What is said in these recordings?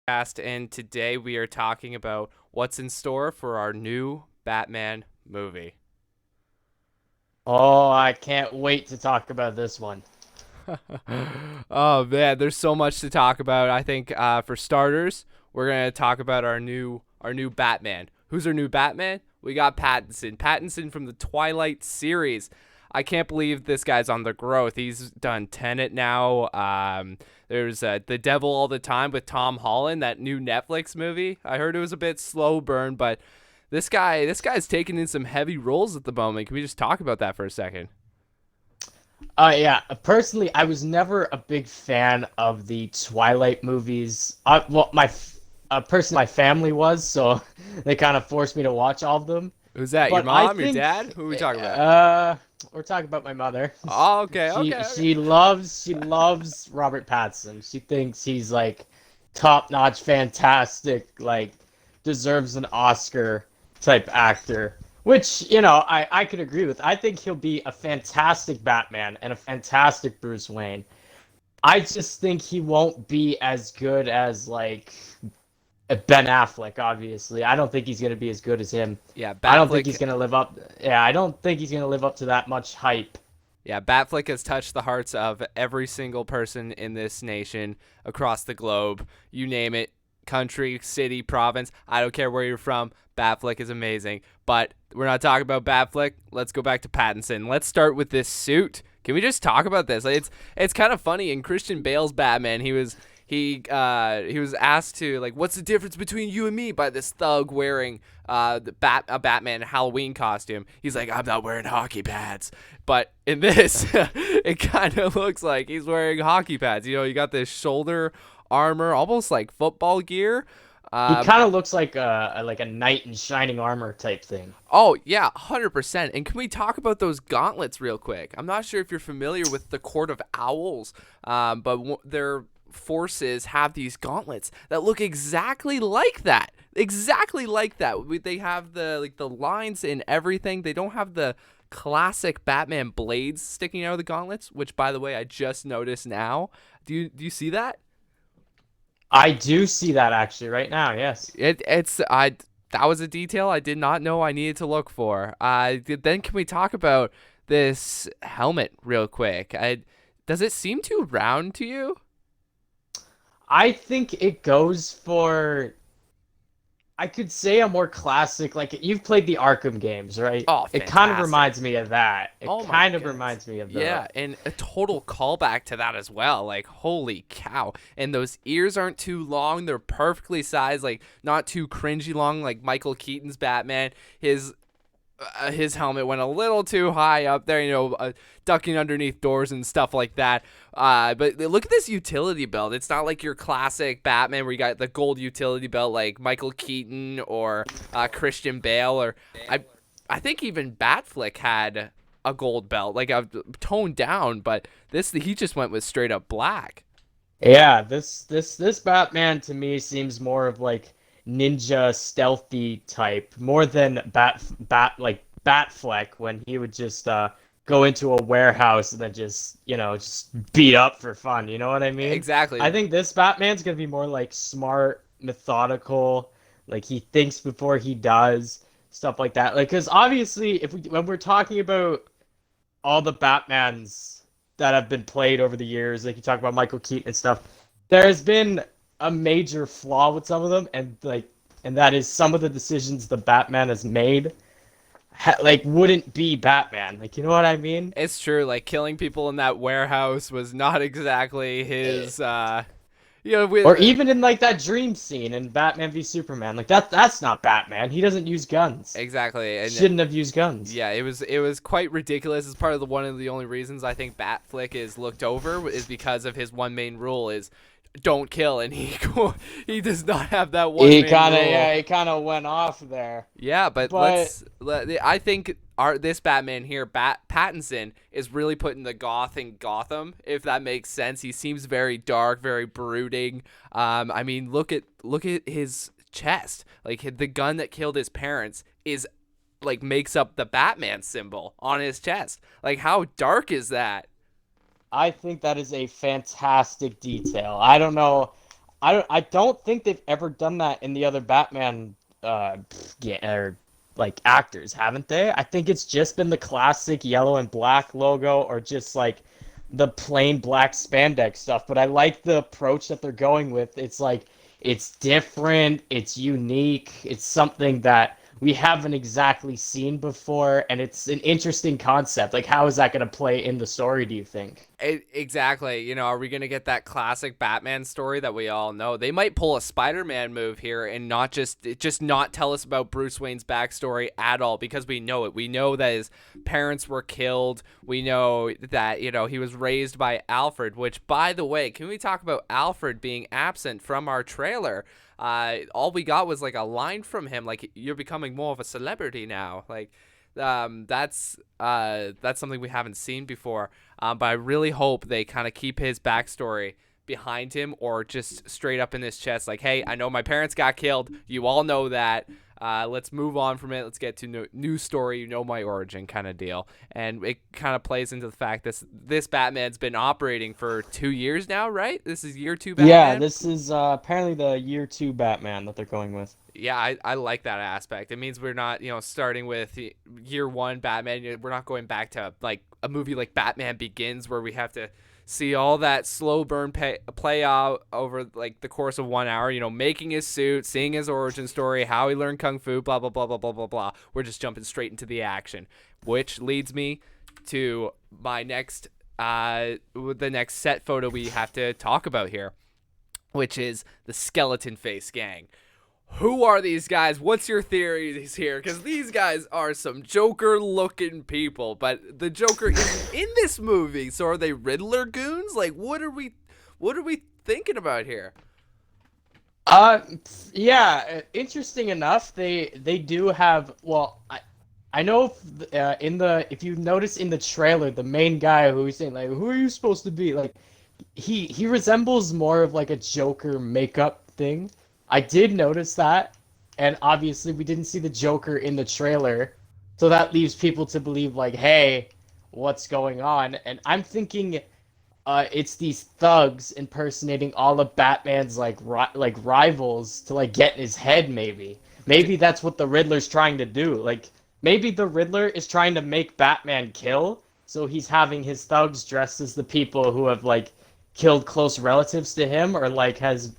And today we are talking about what's in store for our new Batman movie. Oh, I can't wait to talk about this one. Oh man, there's so much to talk about. I think for starters, we're gonna talk about our new Batman. Who's our new Batman? We got Pattinson. Pattinson from the Twilight series. I can't believe this guy's on the growth. He's done Tenet now. There's The Devil All the Time with Tom Holland, that new Netflix movie. I heard it was a bit slow burn, but this guy's taking in some heavy roles at the moment. Can we just talk about that for a second? Yeah. Personally, I was never a big fan of the Twilight movies. Well, personally, my family was, so they kind of forced me to watch all of them. Who's that? Your But I mom? Your think, dad? Who are we talking about? we're talking about my mother. Oh, okay, She okay, okay. she loves Robert Pattinson. She thinks he's like top-notch, fantastic, like deserves an Oscar type actor. Which, I could agree with. I think he'll be a fantastic Batman and a fantastic Bruce Wayne. I just think he won't be as good as like Ben Affleck, obviously. I don't think he's gonna be as good as him. Yeah, I don't think he's Batflick. gonna live up. Yeah, I don't think he's gonna live up to that much hype. Yeah, Batflick has touched the hearts of every single person in this nation across the globe. You name it, country, city, province. I don't care where you're from. Batflick is amazing. But we're not talking about Batflick. Let's go back to Pattinson. Let's start with this suit. Can we just talk about this? Like, it's kind of funny. In Christian Bale's Batman, he was asked to, like, what's the difference between you and me, by this thug wearing a Batman Halloween costume. He's like, I'm not wearing hockey pads. But in this, it kind of looks like he's wearing hockey pads. You got this shoulder armor, almost like football gear. He Um, kind of looks like a knight in shining armor type thing. oh yeah, 100%. And can we talk about those gauntlets real quick? I'm not sure if you're familiar with the Court of Owls, but their forces have these gauntlets that look exactly like that. Exactly like that. They have the lines and everything. They don't have the classic Batman blades sticking out of the gauntlets, which, by the way, I just noticed now. Do you see that? I do see that actually right now. Yes. It's I That was a detail I did not know I needed to look for. Then can we talk about this helmet real quick? Does it seem too round to you? I think it goes for, I could say, a more classic, like you've played the Arkham games, right? Oh, It kind of fantastic. reminds me of that. It Oh my kind of goodness. reminds me of Yeah, the. and a total callback to that as well. Like, holy cow. And those ears aren't too long. They're perfectly sized, like not too cringy long like Michael Keaton's Batman. His helmet went a little too high up there, ducking underneath doors and stuff like that. But look at this utility belt. It's not like your classic Batman where you got the gold utility belt like Michael Keaton or Christian Bale, or I, I think even Batflick had a gold belt, like a toned down. But he just went with straight up black. Yeah, this Batman to me seems more of like ninja stealthy type, more than Batfleck when he would just go into a warehouse and then just beat up for fun. You know what I mean? Exactly. I think this Batman's gonna be more like smart, methodical, like he thinks before he does, stuff like that. Like, because obviously, if we when we're talking about all the Batmans that have been played over the years, like you talk about Michael Keaton and stuff, there's been a major flaw with some of them, and that is some of the decisions the Batman has made, like wouldn't be Batman. Like, you know what I mean? It's true. Like, killing people in that warehouse was not exactly Eh, his. With Or even in like that dream scene in Batman v Superman, like that's not Batman. He doesn't use guns. exactly. And Shouldn't have used guns. yeah, it was quite ridiculous. As part of one of the only reasons I think Batflick is looked over is because of his one main rule is don't kill, and he does not have that one He main kind of rule. yeah, he kind of went off there. Yeah, but But I think this Batman here, Pattinson, is really putting the goth in Gotham, if that makes sense. He seems very dark, very brooding. I mean, look at his chest. Like, the gun that killed his parents is, like, makes up the Batman symbol on his chest. Like, how dark is that? I think that is a fantastic detail. I don't know. I don't think they've ever done that in the other Batman yeah, or like actors, haven't they? I think it's just been the classic yellow and black logo or just like the plain black spandex stuff, but I like the approach that they're going with. It's like it's different, it's unique, it's something that we haven't exactly seen before, and it's an interesting concept. Like, how is that going to play in the story, do you think? Exactly. You know, are we going to get that classic Batman story that we all know? They might pull a Spider-Man move here and not just not tell us about Bruce Wayne's backstory at all because we know it. We know that his parents were killed. We know that, you know, he was raised by Alfred, which, by the way, can we talk about Alfred being absent from our trailer? All we got was like a line from him, like, you're becoming more of a celebrity now. Like, that's something we haven't seen before. But I really hope they kind of keep his backstory behind him or just straight up in his chest. Like, hey, I know my parents got killed. You all know that. Let's move on from it. Let's get to new story. You know my origin kind of deal. And it kind of plays into the fact this Batman's been operating for 2 years now, right? This is year two Yeah, Batman. this is apparently the year two Batman that they're going with. Yeah, I like that aspect. It means we're not, you know, starting with year one Batman. We're not going back to like a movie like Batman Begins where we have to see all that slow burn play out over like the course of 1 hour, you know, making his suit, seeing his origin story, how he learned Kung Fu, blah, blah, blah, blah, blah, blah, blah. We're just jumping straight into the action, which leads me to my the next set photo we have to talk about here, which is the Skeleton Face Gang. Who are these guys? What's your theories here? Because these guys are some Joker-looking people, but the Joker isn't in this movie. So are they Riddler goons? Like, what are we thinking about here? Uh, yeah, interesting enough, they do have. Well, I know in the if you notice in the trailer, the main guy who's saying like, "Who are you supposed to be?" Like, he resembles more of like a Joker makeup thing. I did notice that, and obviously we didn't see the Joker in the trailer, so that leaves people to believe like, "Hey, what's going on?" And I'm thinking it's these thugs impersonating all of Batman's like rivals to like get in his head. Maybe that's what the Riddler's trying to do. Like maybe the Riddler is trying to make Batman kill, so he's having his thugs dressed as the people who have like killed close relatives to him or like has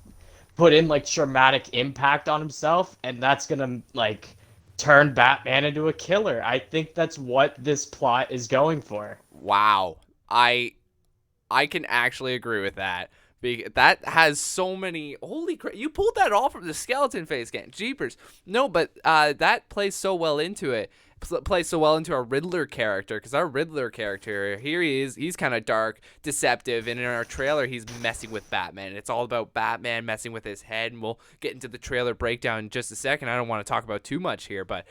put in like traumatic impact on himself, and that's gonna like turn Batman into a killer. I think that's what this plot is going for. Wow, I can actually agree with that. That has so many. Holy crap! You pulled that all from the Skeleton Face Gang. Jeepers. No, but that plays so well into it. Plays so well into our Riddler character because our Riddler character here he is. He's kind of dark, deceptive, and in our trailer he's messing with Batman. It's all about Batman messing with his head, and we'll get into the trailer breakdown in just a second. I don't want to talk about too much here, but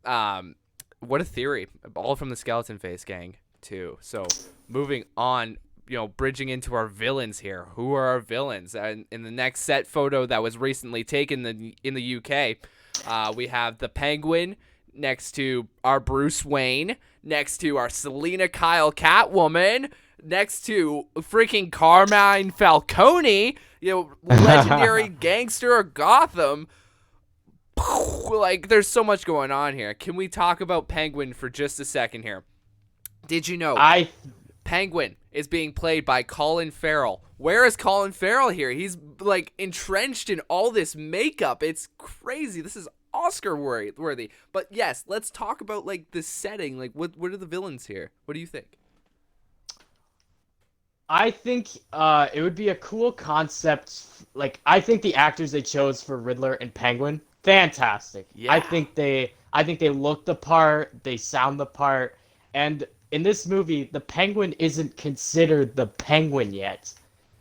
what a theory! All from the Skeleton Face Gang too. So moving on, you know, bridging into our villains here. Who are our villains? And in the next set photo that was recently taken in the UK, we have the Penguin next to our Bruce Wayne, next to our Selena Kyle Catwoman, next to freaking Carmine Falcone, you know, legendary gangster of Gotham. Like, there's so much going on here. Can we talk about Penguin for just a second here? Did you know I Penguin is being played by Colin Farrell? Where is Colin Farrell here? He's like entrenched in all this makeup. It's crazy. This is Oscar worthy. But yes, let's talk about like the setting. Like what are the villains here? What do you think? I think it would be a cool concept. Like I think the actors they chose for Riddler and Penguin, fantastic. Yeah. I think they look the part, they sound the part, and in this movie, the Penguin isn't considered the Penguin yet,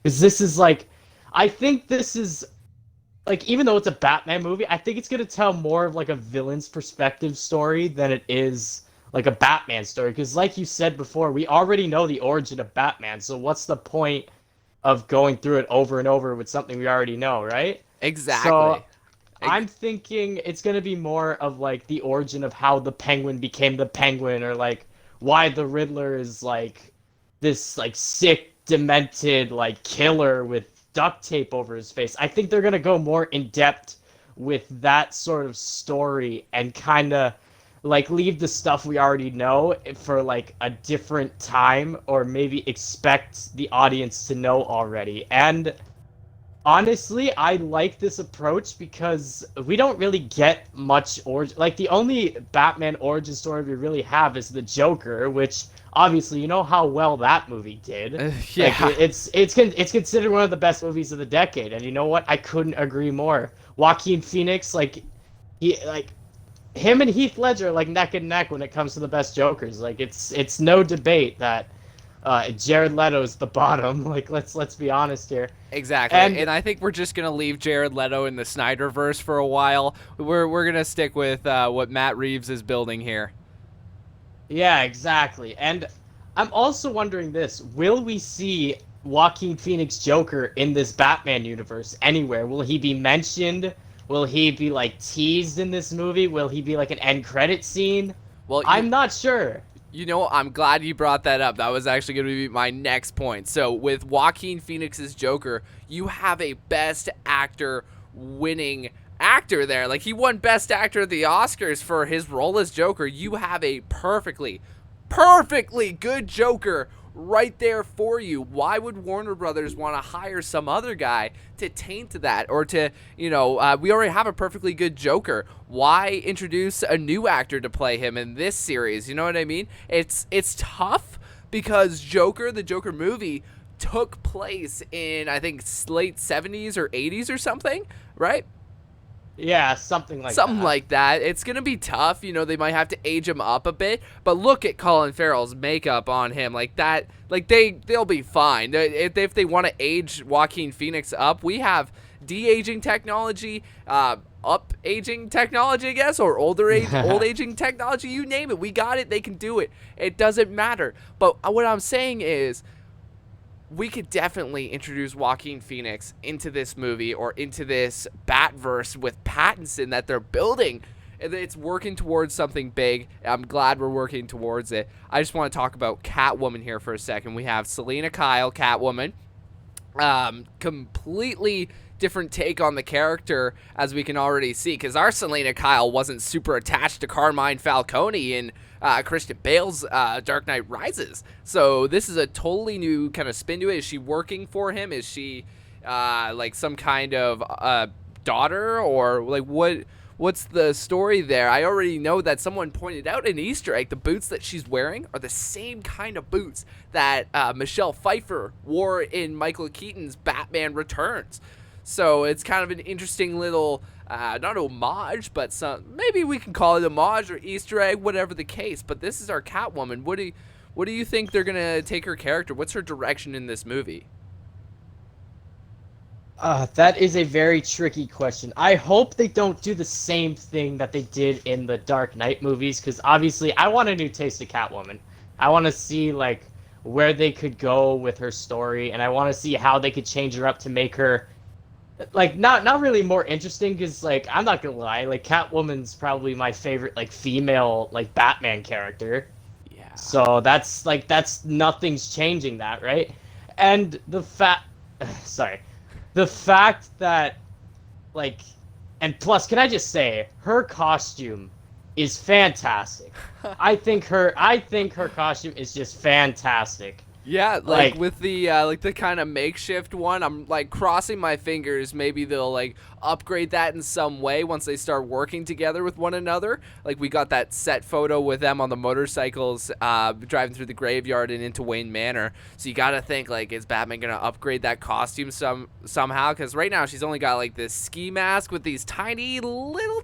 because this is like, I think this is like even though it's a Batman movie, I think it's gonna tell more of like a villain's perspective story than it is like a Batman story. Because like you said before, we already know the origin of Batman, so what's the point of going through it over and over with something we already know, right? So Exactly. I'm thinking it's gonna be more of like the origin of how the Penguin became the Penguin, or like why the Riddler is like this like sick, demented like killer with duct tape over his face. I think they're gonna go more in depth with that sort of story and kind of like leave the stuff we already know for like a different time, or maybe expect the audience to know already. And honestly, I like this approach because we don't really get much origin. Like the only Batman origin story we really have is the Joker, which obviously you know how well that movie did. Like Yeah. it's considered one of the best movies of the decade, and you know what? I couldn't agree more. Joaquin Phoenix, like him and Heath Ledger are like neck and neck when it comes to the best Jokers. Like it's no debate that Jared Leto's the bottom. Like let's be honest here. Exactly, And and I think we're just gonna leave Jared Leto in the Snyderverse for a while. We're gonna stick with what Matt Reeves is building here. yeah, exactly. And I'm also wondering this: will we see Joaquin Phoenix Joker in this Batman universe anywhere? Will he be mentioned? Will he be like teased in this movie? Will he be like an end credit scene? Well, I'm not sure. you know, I'm glad you brought that up. That was actually going to be my next point. So, with Joaquin Phoenix's Joker, you have a Best Actor winning actor there. Like, he won Best Actor at the Oscars for his role as Joker. You have a perfectly good Joker right there for you. Why would Warner Brothers want to hire some other guy to taint that, or to, we already have a perfectly good Joker. Why introduce a new actor to play him in this series? You know what I mean? It's tough because the Joker movie took place in, I think, late 70s or 80s or something, right? Yeah, something like Something that. like that. It's going to be tough. They might have to age him up a bit. But look at Colin Farrell's makeup on him. Like that. Like they'll be fine. If they want to age Joaquin Phoenix up, we have de-aging technology, up-aging technology, I guess, or old aging technology. You name it. We got it. They can do it. It doesn't matter. But what I'm saying is, we could definitely introduce Joaquin Phoenix into this movie or into this Batverse with Pattinson that they're building. And it's working towards something big. I'm glad we're working towards it. I just want to talk about Catwoman here for a second. We have Selena Kyle, Catwoman. Completely different take on the character, as we can already see, because our Selena Kyle wasn't super attached to Carmine Falcone in Christian Bale's Dark Knight Rises. So this is a totally new kind of spin to it. Is she working for him? Is she like some kind of daughter, or like what's the story there? I already know that someone pointed out an Easter egg. The boots that she's wearing are the same kind of boots that Michelle Pfeiffer wore in Michael Keaton's Batman Returns. So it's kind of an interesting little, not homage, but maybe we can call it homage or Easter egg, whatever the case. But this is our Catwoman. What do you think they're gonna take her character? What's her direction in this movie? That is a very tricky question. I hope they don't do the same thing that they did in the Dark Knight movies, because obviously I want a new taste of Catwoman. I want to see like where they could go with her story, and I want to see how they could change her up to make her like not really more interesting, because like I'm not gonna lie, like Catwoman's probably my favorite like female like Batman character. Yeah. So that's nothing's changing that, right? And sorry, the fact that like, and plus, can I just say her costume is fantastic. I think her costume is just fantastic. Yeah, Like with the kind of makeshift one, I'm like crossing my fingers. Maybe they'll like upgrade that in some way once they start working together with one another. Like we got that set photo with them on the motorcycles, driving through the graveyard and into Wayne Manor. So you got to think, like, is Batman gonna upgrade that costume somehow? Because right now she's only got like this ski mask with these tiny little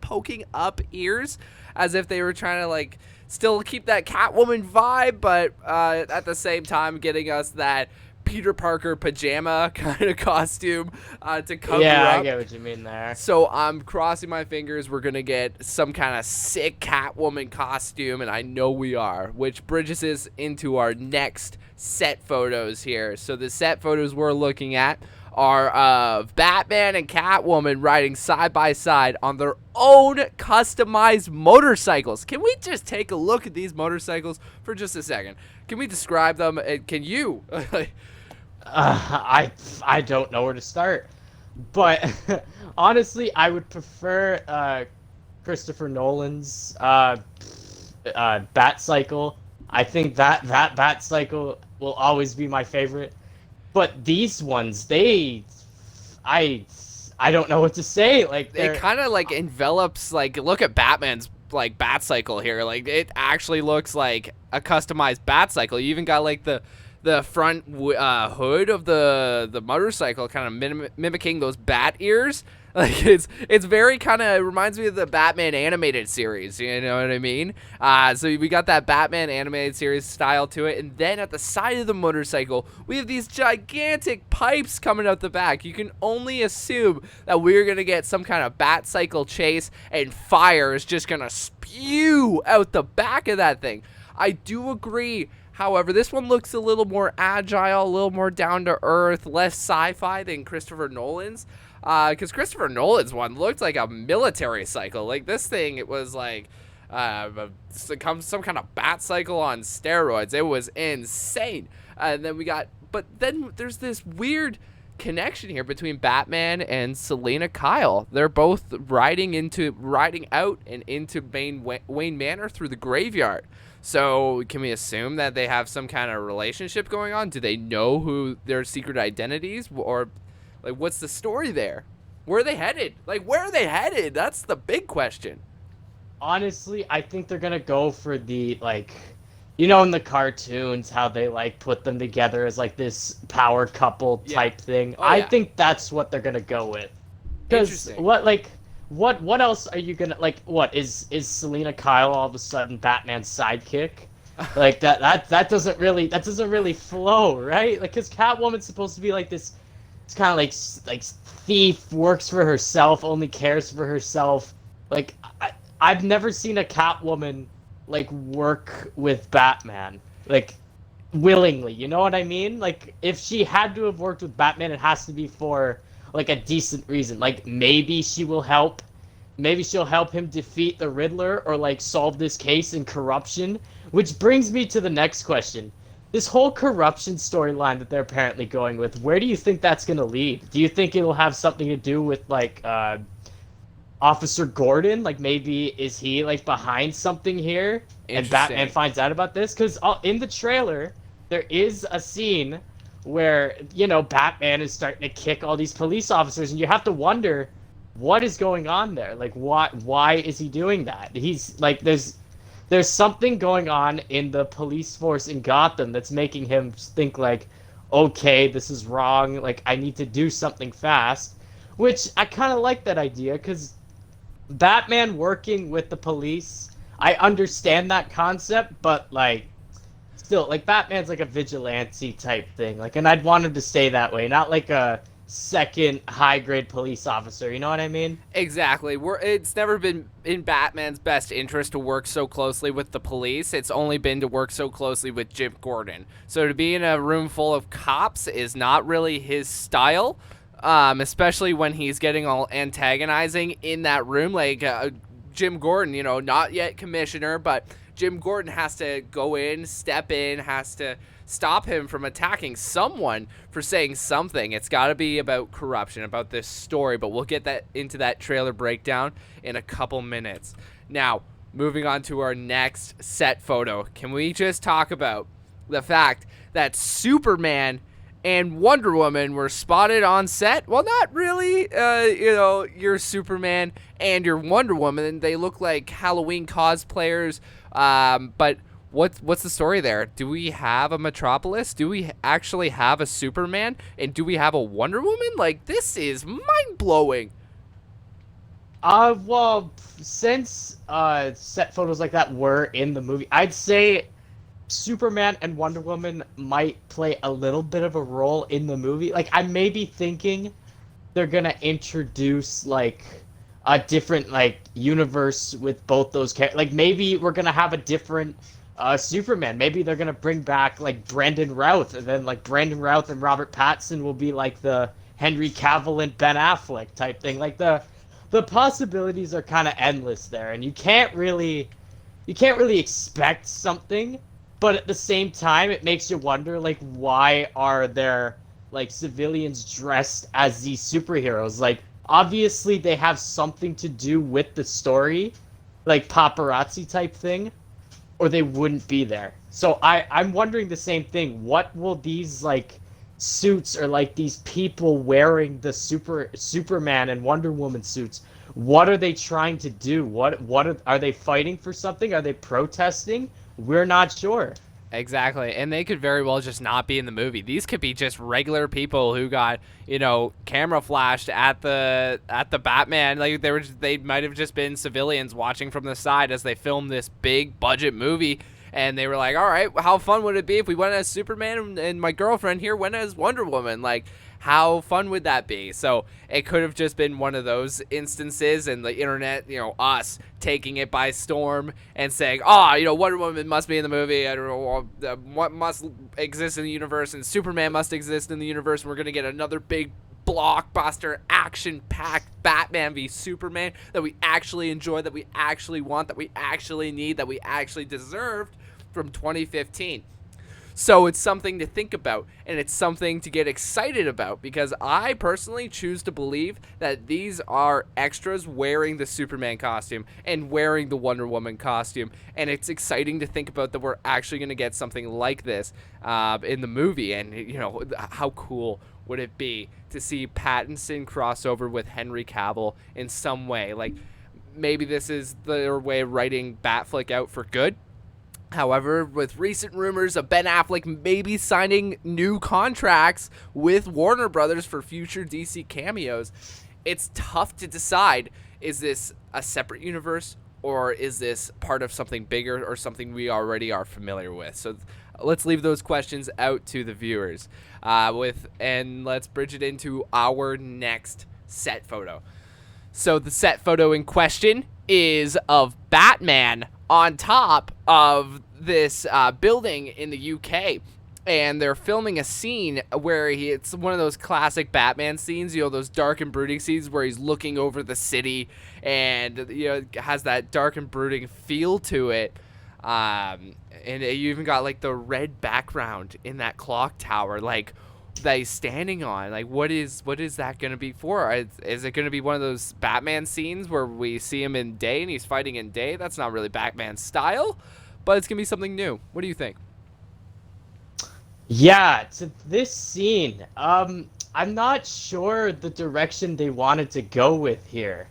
poking up ears, as if they were trying to like still keep that Catwoman vibe, but at the same time getting us that Peter Parker pajama kind of costume to cover yeah, up. I get what you mean there. So I'm crossing my fingers we're going to get some kind of sick Catwoman costume, and I know we are, which bridges us into our next set photos here. So the set photos we're looking at are of Batman and Catwoman riding side by side on their own customized motorcycles. Can we just take a look at these motorcycles for just a second? Can we describe them? Can you? I don't know where to start, but honestly, I would prefer Christopher Nolan's Bat Cycle. I think that Bat Cycle will always be my favorite. But these ones, I I don't know what to say. Like It they're kind of like envelops, like, look at Batman's like bat cycle here. Like, it actually looks like a customized bat cycle. You even got like the front hood of the motorcycle kind of mimicking those bat ears. Like, it's very kind of reminds me of the Batman animated series. You know what I mean? So we got that Batman animated series style to it, and then at the side of the motorcycle, we have these gigantic pipes coming out the back. You can only assume that we're gonna get some kind of bat cycle chase, and fire is just gonna spew out the back of that thing. I do agree. However, this one looks a little more agile, a little more down to earth, less sci-fi than Christopher Nolan's. Because Christopher Nolan's one looked like a military cycle. Like, this thing, it was like some kind of bat cycle on steroids. It was insane. And then but then there's this weird connection here between Batman and Selena Kyle. They're both riding out and into Wayne Manor through the graveyard. So can we assume that they have some kind of relationship going on? Do they know who their secret identities, or like, what's the story there? Where are they headed? Like, where are they headed? That's the big question. honestly, I think they're gonna go for the like, you know, in the cartoons how they like put them together as like this power couple type thing. Oh, I yeah. think that's what they're gonna go with. Because Interesting. what else are you gonna like? What is Selena Kyle all of a sudden Batman's sidekick? Like that doesn't really flow, right? Like, because Catwoman's supposed to be like this. It's kind of like thief, works for herself, only cares for herself. Like I've never seen a Catwoman like work with Batman like willingly. You know what I mean? Like, if she had to have worked with Batman, it has to be for like a decent reason. Like, maybe she will help. Maybe she'll help him defeat the Riddler or like solve this case in corruption. Which brings me to the next question. This whole corruption storyline that they're apparently going with, where do you think that's going to lead? Do you think it'll have something to do with like Officer Gordon? Like, maybe is he like behind something here and Batman finds out about this? Because in the trailer there is a scene where, you know, Batman is starting to kick all these police officers, and you have to wonder what is going on there. Like, why is he doing that? He's like, there's something going on in the police force in Gotham that's making him think like, okay, this is wrong. Like, I need to do something fast. Which I kind of like that idea, because Batman working with the police, I understand that concept, but like, still, like, Batman's like a vigilante type thing. Like, and I'd want him to stay that way, not like a second high grade police officer. You know what I mean? Exactly. It's never been in Batman's best interest to work so closely with the police. It's only been to work so closely with Jim Gordon. So to be in a room full of cops is not really his style, especially when he's getting all antagonizing in that room. Like, Jim Gordon, you know, not yet commissioner, but Jim Gordon has to go in, step in, has to stop him from attacking someone for saying something. It's got to be about corruption, about this story, but we'll get that into that trailer breakdown in a couple minutes. Now, moving on to our next set photo, can we just talk about the fact that Superman and Wonder Woman were spotted on set? Well, not really. You know, your Superman and your Wonder Woman, they look like Halloween cosplayers, but what's the story there? Do we have a Metropolis? Do we actually have a Superman? And do we have a Wonder Woman? Like, this is mind-blowing. Well, since set photos like that were in the movie, I'd say Superman and Wonder Woman might play a little bit of a role in the movie. Like, I may be thinking they're gonna introduce like a different like universe with both those characters. Like, maybe we're gonna have a different Superman. Maybe they're gonna bring back like Brandon Routh, and then like Brandon Routh and Robert Pattinson will be like the Henry Cavill and Ben Affleck type thing. Like, the possibilities are kind of endless there, and you can't really expect something, but at the same time it makes you wonder, like, why are there like civilians dressed as these superheroes. Like obviously they have something to do with the story, like paparazzi type thing, or they wouldn't be there. So I'm wondering the same thing. What will these like suits or like these people wearing the Superman and Wonder Woman suits? What are they trying to do? Are they fighting for something? Are they protesting? We're not sure. Exactly. And they could very well just not be in the movie. These could be just regular people who got, camera flashed at the Batman. Like they might have just been civilians watching from the side as they filmed this big budget movie, and they were like, "All right, how fun would it be if we went as Superman and my girlfriend here went as Wonder Woman?" Like, how fun would that be? So it could have just been one of those instances, and the internet, us taking it by storm and saying, Wonder Woman must be in the movie. I don't know what must exist in the universe, and Superman must exist in the universe. And we're gonna get another big blockbuster, action-packed Batman v Superman that we actually enjoy, that we actually want, that we actually need, that we actually deserved from 2015. So it's something to think about, and it's something to get excited about, because I personally choose to believe that these are extras wearing the Superman costume and wearing the Wonder Woman costume, and it's exciting to think about that we're actually going to get something like this in the movie. And, how cool would it be to see Pattinson cross over with Henry Cavill in some way? Like, maybe this is their way of writing Batflick out for good. However, with recent rumors of Ben Affleck maybe signing new contracts with Warner Brothers for future DC cameos, it's tough to decide, is this a separate universe, or is this part of something bigger or something we already are familiar with? So let's leave those questions out to the viewers. And let's bridge it into our next set photo. So the set photo in question is of Batman on top of this building in the UK, and they're filming a scene where it's one of those classic Batman scenes, those dark and brooding scenes where he's looking over the city, and it has that dark and brooding feel to it. And you even got like the red background in that clock tower, like that he's standing on. Like, what is that going to be for? Is it going to be one of those Batman scenes where we see him in day and he's fighting in day? That's not really Batman style, but it's going to be something new. What do you think? Yeah, to this scene, I'm not sure the direction they wanted to go with here.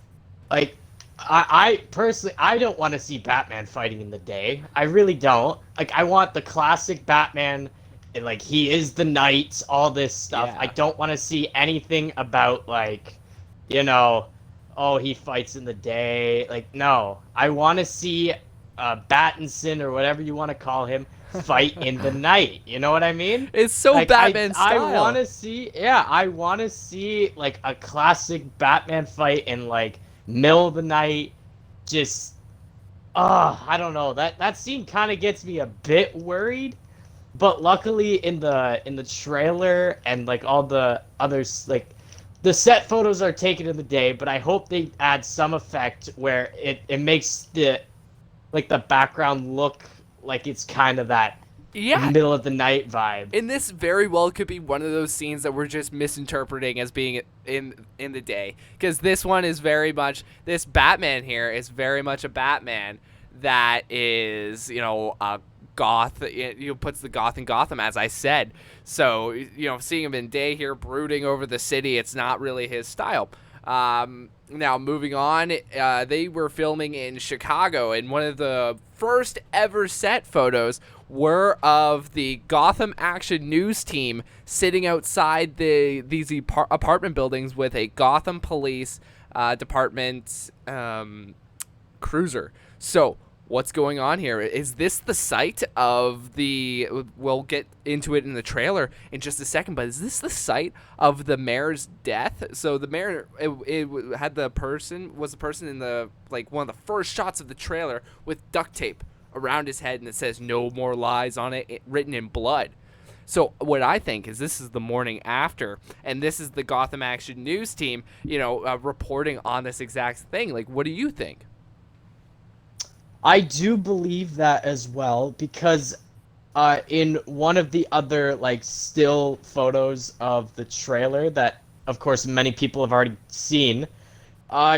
Like, I personally, I don't want to see Batman fighting in the day. I really don't. Like, I want the classic Batman, and like he is the knight, all this stuff. Yeah. I don't want to see anything about like, oh, he fights in the day. Like, no, I want to see Battinson or whatever you want to call him fight in the night. You know what I mean? It's so like, Batman style. I want to see, I want to see like a classic Batman fight in like middle of the night. Just, I don't know. That scene kind of gets me a bit worried. But luckily in the trailer and like all the others, like the set photos are taken in the day, but I hope they add some effect where it makes the background look like it's kind of that middle of the night vibe. And this very well could be one of those scenes that we're just misinterpreting as being in the day, because this one is very much, this Batman here is very much a Batman that is, a goth, puts the goth in Gotham, as I said. So, seeing him in day here brooding over the city, it's not really his style. Now, moving on, they were filming in Chicago, and one of the first ever set photos were of the Gotham Action News team sitting outside these apartment buildings with a Gotham Police Department cruiser. So, what's going on here? Is this the site of we'll get into it in the trailer in just a second, but is this the site of the mayor's death? So the mayor, was the person in the, like, one of the first shots of the trailer with duct tape around his head, and it says "No more lies" on it, written in blood. So what I think is this is the morning after, and this is the Gotham Action News team, reporting on this exact thing. Like, what do you think? I do believe that as well, because in one of the other like still photos of the trailer that, of course, many people have already seen,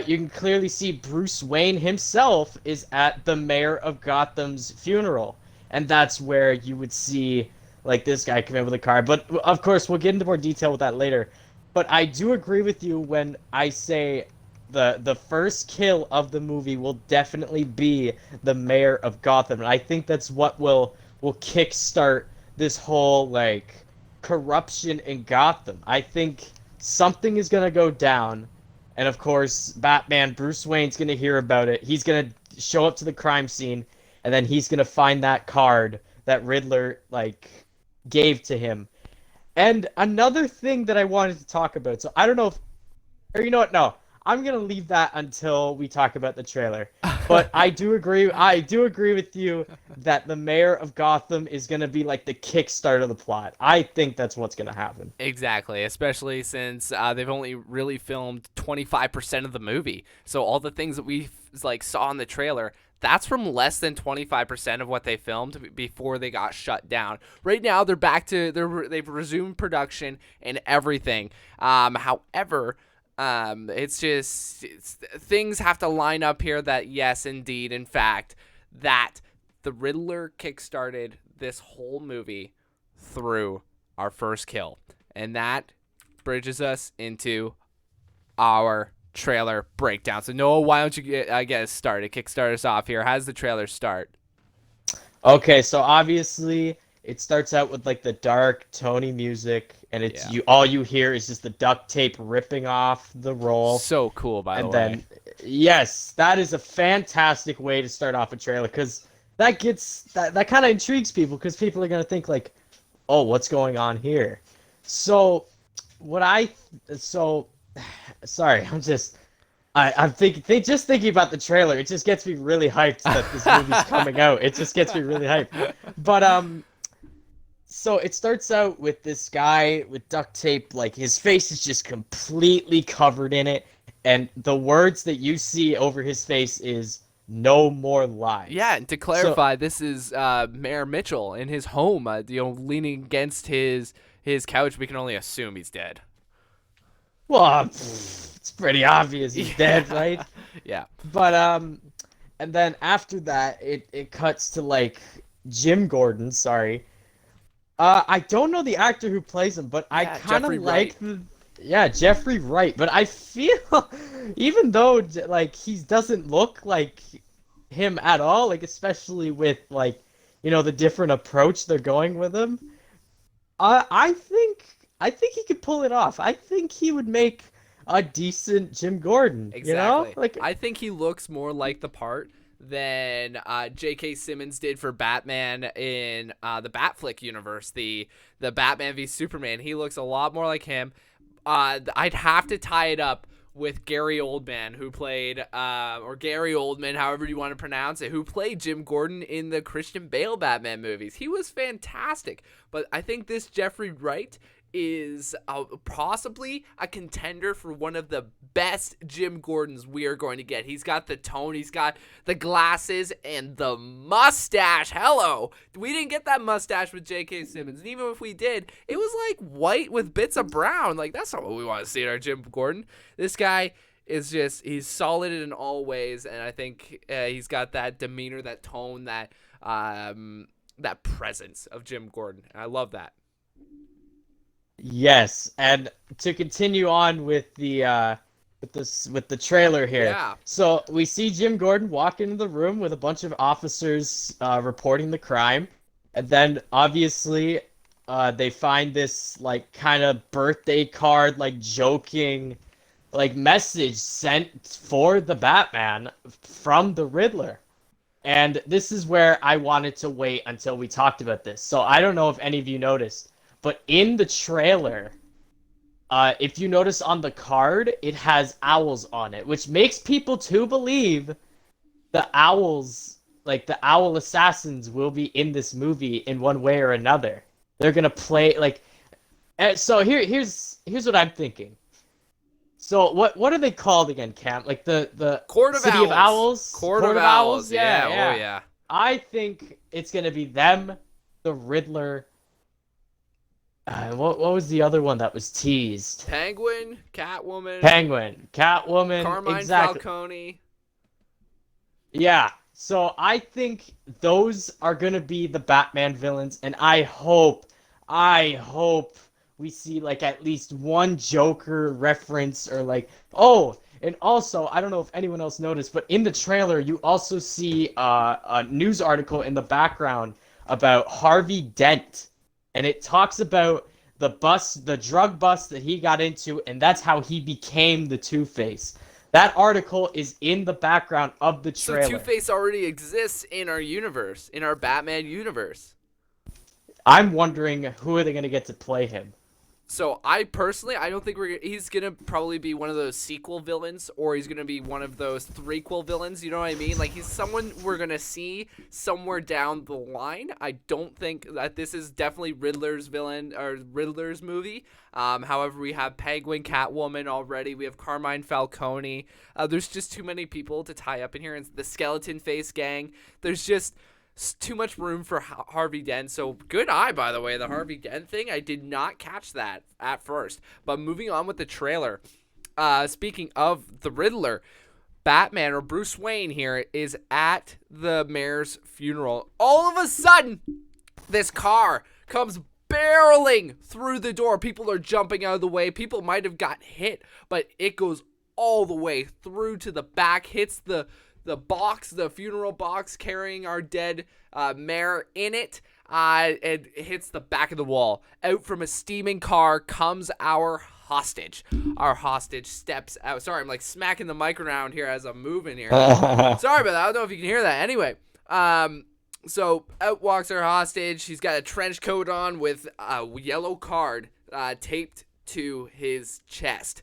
you can clearly see Bruce Wayne himself is at the mayor of Gotham's funeral, and that's where you would see like this guy come in with a car. But of course, we'll get into more detail with that later. But I do agree with you when I say the first kill of the movie will definitely be the mayor of Gotham, and I think that's what will kickstart this whole like corruption in Gotham. I think something is gonna go down, and of course, Batman, Bruce Wayne's gonna hear about it. He's gonna show up to the crime scene, and then he's gonna find that card that Riddler like gave to him. And another thing that I wanted to talk about. So I don't know if, or you know what? No, I'm gonna leave that until we talk about the trailer. But I do agree. I do agree with you that the mayor of Gotham is gonna be like the kickstart of the plot. I think that's what's gonna happen. Exactly, especially since they've only really filmed 25% of the movie. So all the things that we like saw in the trailer, that's from less than 25% of what they filmed before they got shut down. Right now, they're back to they've resumed production and everything. However, things have to line up here that yes, indeed, in fact, that the Riddler kickstarted this whole movie through our first kill. And that bridges us into our trailer breakdown. So Noah, why don't you get us started? Kickstart us off here. How does the trailer start? Okay, so obviously it starts out with like the dark, Tony music, and it's Yeah. you all you hear is just the duct tape ripping off the roll. So cool, by the And way. then yes, that is a fantastic way to start off a trailer because that kind of intrigues people because people are gonna think like, oh, what's going on here? So what I so sorry, I'm just thinking about the trailer. It just gets me really hyped that this movie's coming out. It just gets me really hyped. But so it starts out with this guy with duct tape, like his face is just completely covered in it, and the words that you see over his face is "No more lies." Yeah, and to So, clarify, this is Mayor Mitchell in his home, leaning against his couch. We can only assume he's dead. well, it's pretty obvious he's dead, right? Yeah. But and then after that, it cuts to like Jim Gordon. Sorry, I don't know the actor who plays him, but I Yeah, kind of Jeffrey like Wright. yeah, Jeffrey Wright. But I feel even though like he doesn't look like him at all, like especially with like the different approach they're going with him. I think he could pull it off. I think he would make a decent Jim Gordon. Exactly. Like I think he looks more like the part than J.K. Simmons did for Batman in the Batflick universe, the Batman v Superman. He looks a lot more like him. I'd have to tie it up with Gary Oldman, who played, or Gary Oldman, however you want to pronounce it, who played Jim Gordon in the Christian Bale Batman movies. He was fantastic. But I think this Jeffrey Wright is possibly a contender for one of the best Jim Gordons we are going to get. He's got the tone, he's got the glasses, and the mustache. Hello! We didn't get that mustache with J.K. Simmons, and even if we did, it was like white with bits of brown. Like, that's not what we want to see in our Jim Gordon. This guy is just, he's solid in all ways, and I think he's got that demeanor, that tone, that presence of Jim Gordon. And I love that. yes, and to continue on with the trailer here. Yeah. So we see Jim Gordon walk into the room with a bunch of officers reporting the crime, and then obviously they find this like kind of birthday card, like joking, like message sent for the Batman from the Riddler. And this is where I wanted to wait until we talked about this. So I don't know if any of you noticed, but in the trailer, if you notice on the card, it has owls on it, which makes people to believe the owls, like the owl assassins, will be in this movie in one way or another. They're gonna play like. So here's what I'm thinking. So what are they called again, Cam? Like the Court of City Owls. of Owls? Court of Owls. Yeah. Yeah. Oh, yeah. I think it's gonna be them the Riddler. What was the other one that was teased? Penguin, Catwoman, Penguin, Catwoman, Carmine exactly. Falcone. Yeah. So I think those are gonna be the Batman villains, and I hope we see like at least one Joker reference or like and also I don't know if anyone else noticed, but in the trailer you also see a news article in the background about Harvey Dent, and it talks about the drug bust that he got into, and that's how he became the Two-Face. That article is in the background of the So Two trailer. Face already exists in our universe, in our Batman universe. I'm wondering who are they going to get to play him. So I personally, I don't think he's gonna probably be one of those sequel villains, or he's gonna be one of those threequel villains. You know what I mean? Like he's someone we're gonna see somewhere down the line. I don't think that this is definitely Riddler's villain or Riddler's movie. However, we have Penguin, Catwoman already. We have Carmine Falcone. There's just too many people to tie up in here, and the Skeleton Face gang. There's just too much room for Harvey Dent. So good eye, by the way, the Harvey Dent thing. I did not catch that at first. But moving on with the trailer. Speaking of the Riddler, Batman or Bruce Wayne here is at the mayor's funeral. All of a sudden, this car comes barreling through the door. People are jumping out of the way. People might have got hit, but it goes all the way through to the back, hits the box, the funeral box carrying our dead mayor in it. It hits the back of the wall. Out from a steaming car comes our hostage. Our hostage steps out. Sorry, I'm like smacking the mic around here as I'm moving here. Sorry about that. I don't know if you can hear that. Anyway, so out walks our hostage. He's got a trench coat on with a yellow card taped to his chest.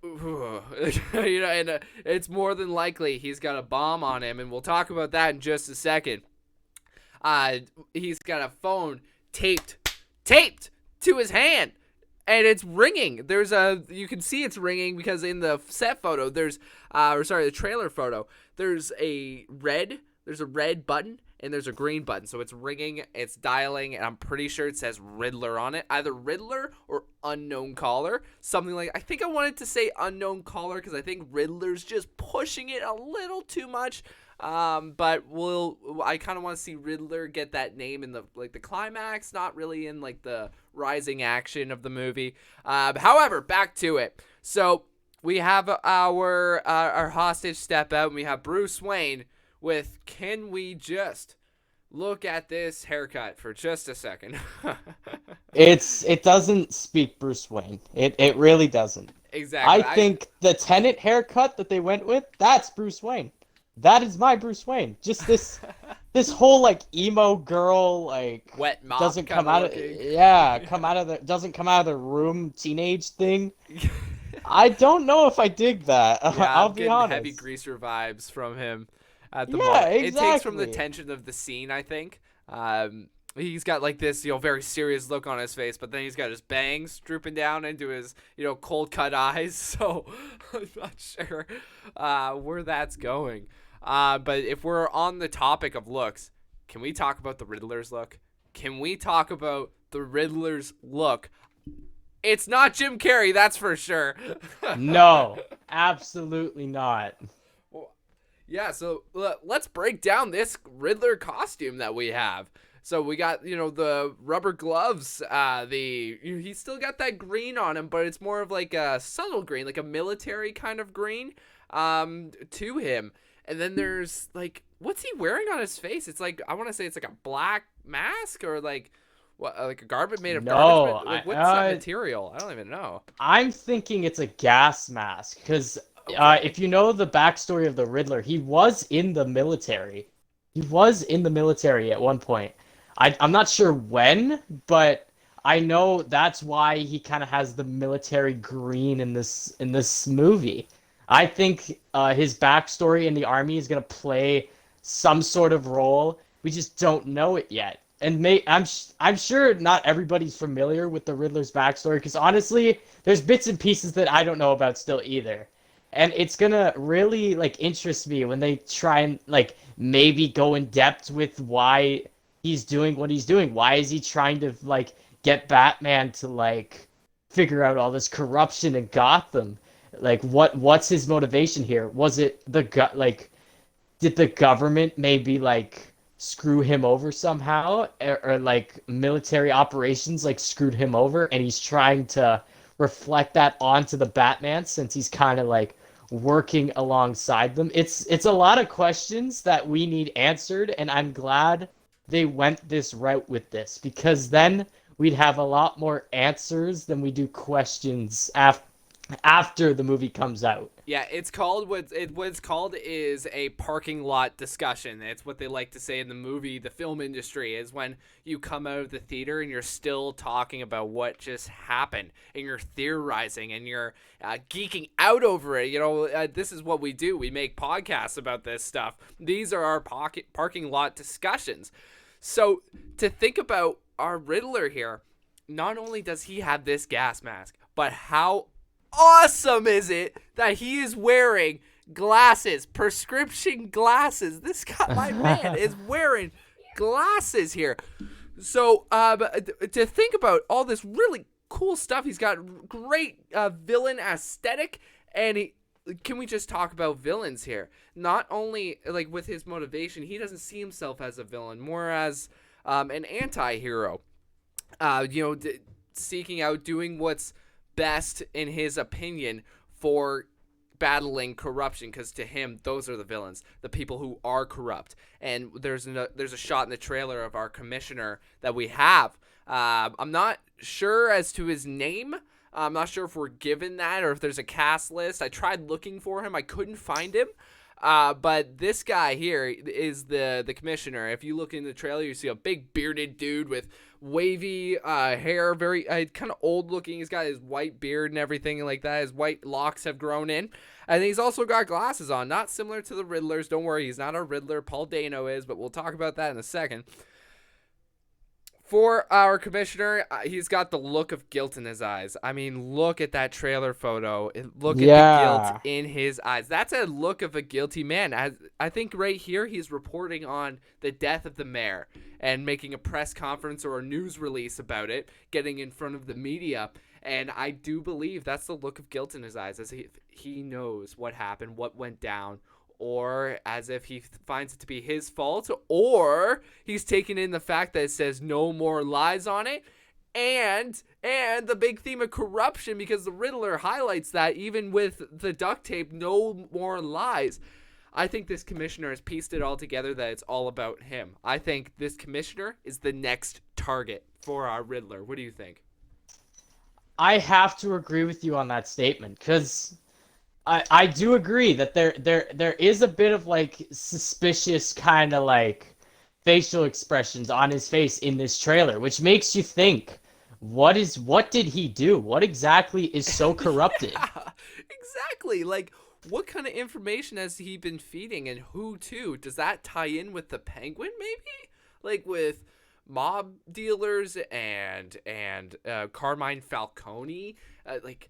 And it's more than likely he's got a bomb on him, and we'll talk about that in just a second. He's got a phone taped to his hand, and it's ringing. You can see it's ringing because in the set photo, the trailer photo, there's a red button and there's a green button. So it's ringing, it's dialing, and I'm pretty sure it says Riddler on it. Either Riddler or unknown caller. Something like, I think I wanted to say unknown caller because I think Riddler's just pushing it a little too much. But I kind of want to see Riddler get that name in the climax, not really in like the rising action of the movie. However, back to it. So we have our hostage step out, and we have Bruce Wayne with, can we just look at this haircut for just a second? It doesn't speak Bruce Wayne. It really doesn't. Exactly. I think the Tenet haircut that they went with, that's Bruce Wayne. That is my Bruce Wayne. Just this whole like emo girl like wet mop doesn't come kinda out looking. doesn't come out of the room teenage thing. I don't know if I dig that. Yeah, I'll I'm be getting honest. heavy greaser vibes from him at the Yeah, moment. It takes from the exactly. tension of the scene, I think. He's got like this, very serious look on his face, but then he's got his bangs drooping down into his, cold cut eyes. So I'm not sure where that's going. But if we're on the topic of looks, can we talk about the Riddler's look? Can we talk about the Riddler's look? It's not Jim Carrey, that's for sure. No, absolutely not. Yeah, so let's break down this Riddler costume that we have. So we got, the rubber gloves. He's still got that green on him, but it's more of like a subtle green, like a military kind of green to him. And then there's like, what's he wearing on his face? It's like, I want to say it's like a black mask or like what, like a garment made of No, garbage. Like, what's that material? I don't even know. I'm thinking it's a gas mask because Okay. if you know the backstory of the Riddler, he was in the military. He was in the military at one point. I'm not sure when, but I know that's why he kind of has the military green in this movie. I think his backstory in the army is gonna play some sort of role. We just don't know it yet. And I'm sure not everybody's familiar with the Riddler's backstory because honestly, there's bits and pieces that I don't know about still either. And it's gonna really like interest me when they try and like maybe go in depth with why he's doing what he's doing? Why is he trying to like get Batman to like figure out all this corruption in Gotham? Like what's his motivation here? Was it like did the government maybe like screw him over somehow, or like military operations like screwed him over, and he's trying to reflect that onto the Batman since he's kind of like working alongside them. It's a lot of questions that we need answered, and I'm glad they went this route with this, because then we'd have a lot more answers than we do questions after the movie comes out. Yeah, it's called what it's called is a parking lot discussion. It's what they like to say in the film industry, is when you come out of the theater and you're still talking about what just happened, and you're theorizing and you're geeking out over it. This is what we do. We make podcasts about this stuff. These are our parking lot discussions. So to think about our Riddler here, not only does he have this gas mask, but how awesome is it that he is wearing glasses, prescription glasses. This guy, my man, is wearing glasses here. So to think about all this really cool stuff, he's got great villain aesthetic, and can we just talk about villains here? Not only like with his motivation, he doesn't see himself as a villain, more as an anti-hero. Seeking out, doing what's best in his opinion for battling corruption, because to him those are the villains, the people who are corrupt. And there's a shot in the trailer of our commissioner that we have. I'm not sure as to his name. I'm not sure if we're given that or if there's a cast list. I tried looking for him, I couldn't find him. But this guy here is the commissioner. If you look in the trailer, you see a big bearded dude with wavy hair, very kind of old looking. He's got his white beard and everything like that. His white locks have grown in. And he's also got glasses on, not similar to the Riddler's. Don't worry, he's not a Riddler. Paul Dano is, but we'll talk about that in a second. For our commissioner, he's got the look of guilt in his eyes. I mean, look at that trailer photo. Look at the guilt in his eyes. That's a look of a guilty man. I think right here he's reporting on the death of the mayor and making a press conference or a news release about it, getting in front of the media. And I do believe that's the look of guilt in his eyes, as he knows what happened, what went down, or as if he finds it to be his fault, or he's taking in the fact that it says no more lies on it, and the big theme of corruption, because the Riddler highlights that even with the duct tape, no more lies. I think this commissioner has pieced it all together, that it's all about him. I think this commissioner is the next target for our Riddler. What do you think? I have to agree with you on that statement, because I do agree that there is a bit of like suspicious kind of like facial expressions on his face in this trailer, which makes you think, what did he do? What exactly is so corrupted? Yeah, exactly. Like, what kind of information has he been feeding, and who to? Does that tie in with the Penguin, maybe? Like with mob dealers and Carmine Falcone? Like,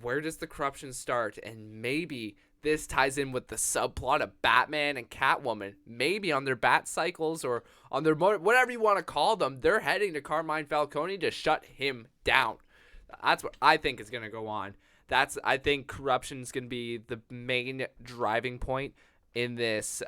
where does the corruption start? And maybe this ties in with the subplot of Batman and Catwoman. Maybe on their bat cycles or on their whatever you want to call them, they're heading to Carmine Falcone to shut him down. That's what I think is going to go on. I think corruption is going to be the main driving point in this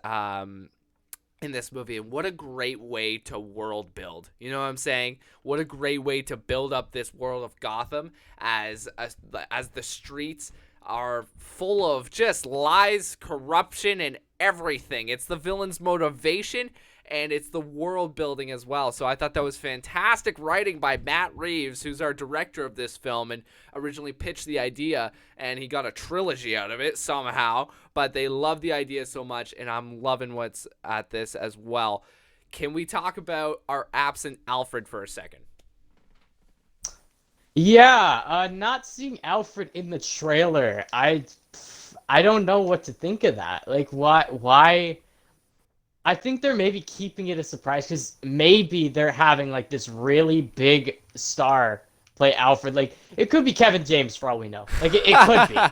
movie. And what a great way to world build. You know what I'm saying? What a great way to build up this world of Gotham as the streets are full of just lies, corruption, and everything. It's the villain's motivation, and it's the world building as well. So I thought that was fantastic writing by Matt Reeves, who's our director of this film and originally pitched the idea, and he got a trilogy out of it somehow. But they love the idea so much, and I'm loving what's at this as well. Can we talk about our absent Alfred for a second? Yeah, not seeing Alfred in the trailer, I don't know what to think of that. Like, why? I think they're maybe keeping it a surprise, because maybe they're having like this really big star play Alfred. Like it could be Kevin James for all we know. Like it could be.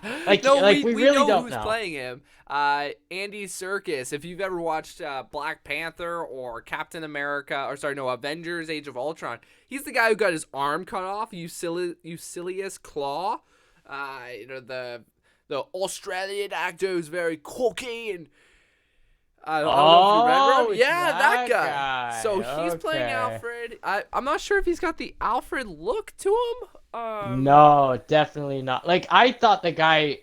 No, Like we we really know don't who's know. playing him. Andy Serkis. If you've ever watched Black Panther or Captain America, or sorry, no, Avengers: Age of Ultron, he's the guy who got his arm cut off. Ulysses Claw. The Australian actor who's very cocky and I don't know if you remember Oh, him. it's Yeah, that that guy. guy. So he's playing Okay. Alfred. I'm not sure if he's got the Alfred look to him. No, definitely not. Like I thought the guy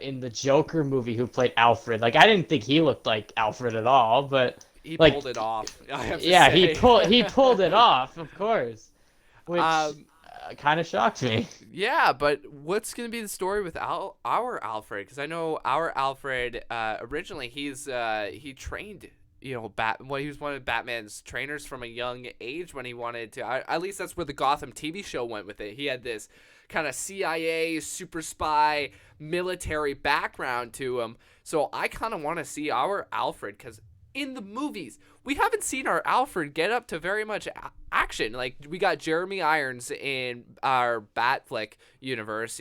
in the Joker movie who played Alfred, like I didn't think he looked like Alfred at all, but He like pulled it off. I have to yeah, say. he pulled it off, of course, which um, kind of shocked me. yeah, but what's gonna be the story with our Alfred? Because I know our Alfred originally he trained. Well, he was one of Batman's trainers from a young age when he wanted to. At least that's where the Gotham TV show went with it. He had this kind of CIA super spy military background to him. So I kind of want to see our Alfred because in the movies we haven't seen our Alfred get up to very much action. Like we got Jeremy Irons in our Batflick universe.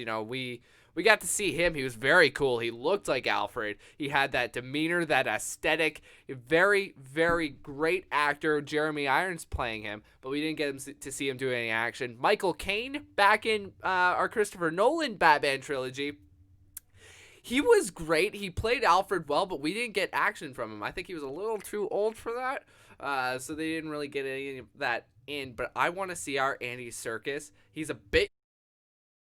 We got to see him. He was very cool. He looked like Alfred. He had that demeanor, that aesthetic. Very, very great actor, Jeremy Irons playing him, but we didn't get him to see him do any action. Michael Caine back in our Christopher Nolan Batman trilogy. He was great. He played Alfred well, but we didn't get action from him. I think he was a little too old for that, so they didn't really get any of that in. But I want to see our Andy Serkis. He's a bit